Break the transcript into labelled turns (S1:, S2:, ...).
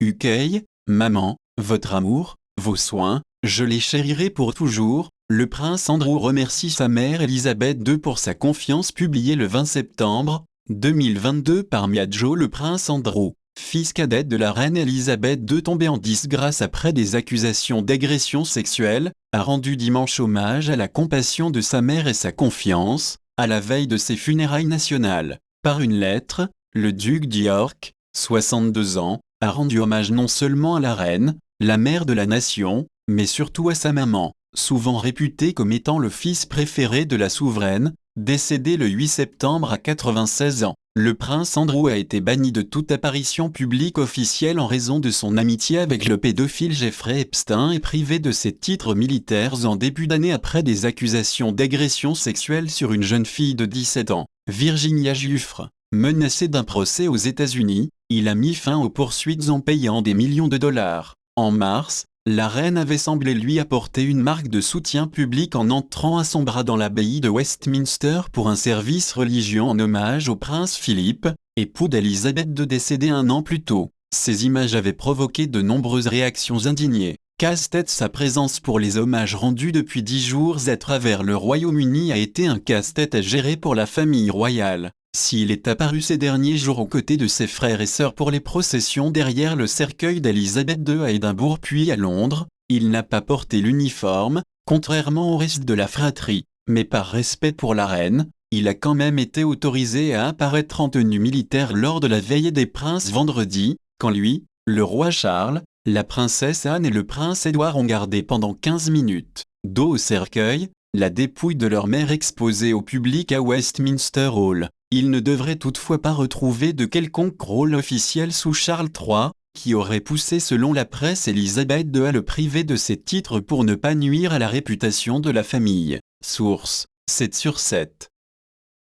S1: UK, maman, votre amour, vos soins, je les chérirai pour toujours. Le prince Andrew remercie sa mère Elisabeth II pour sa confiance, publié le 20 septembre 2022 par Miaggio. Le prince Andrew, fils cadet de la reine Elisabeth II tombé en disgrâce après des accusations d'agression sexuelle, a rendu dimanche hommage à la compassion de sa mère et sa confiance, à la veille de ses funérailles nationales. Par une lettre, le duc d'York, 62 ans, a rendu hommage non seulement à la reine, la mère de la nation, mais surtout à sa maman, souvent réputée comme étant le fils préféré de la souveraine, décédé le 8 septembre à 96 ans. Le prince Andrew a été banni de toute apparition publique officielle en raison de son amitié avec le pédophile Jeffrey Epstein et privé de ses titres militaires en début d'année après des accusations d'agression sexuelle sur une jeune fille de 17 ans. Virginia Giuffre, menacé d'un procès aux États-Unis, il a mis fin aux poursuites en payant des millions de dollars. En mars, la reine avait semblé lui apporter une marque de soutien public en entrant à son bras dans l'abbaye de Westminster pour un service religieux en hommage au prince Philippe, époux d'Elisabeth II décédé un an plus tôt. Ces images avaient provoqué de nombreuses réactions indignées. Casse-tête. Sa présence pour les hommages rendus depuis 10 jours à travers le Royaume-Uni a été un casse-tête à gérer pour la famille royale. S'il est apparu ces derniers jours aux côtés de ses frères et sœurs pour les processions derrière le cercueil d'Elisabeth II à Édimbourg puis à Londres, il n'a pas porté l'uniforme, contrairement au reste de la fratrie. Mais par respect pour la reine, il a quand même été autorisé à apparaître en tenue militaire lors de la veillée des princes vendredi, quand lui, le roi Charles, la princesse Anne et le prince Édouard ont gardé pendant 15 minutes, dos au cercueil, la dépouille de leur mère exposée au public à Westminster Hall. Il ne devrait toutefois pas retrouver de quelconque rôle officiel sous Charles III, qui aurait poussé selon la presse Elisabeth II à le priver de ses titres pour ne pas nuire à la réputation de la famille. Source : 7/7.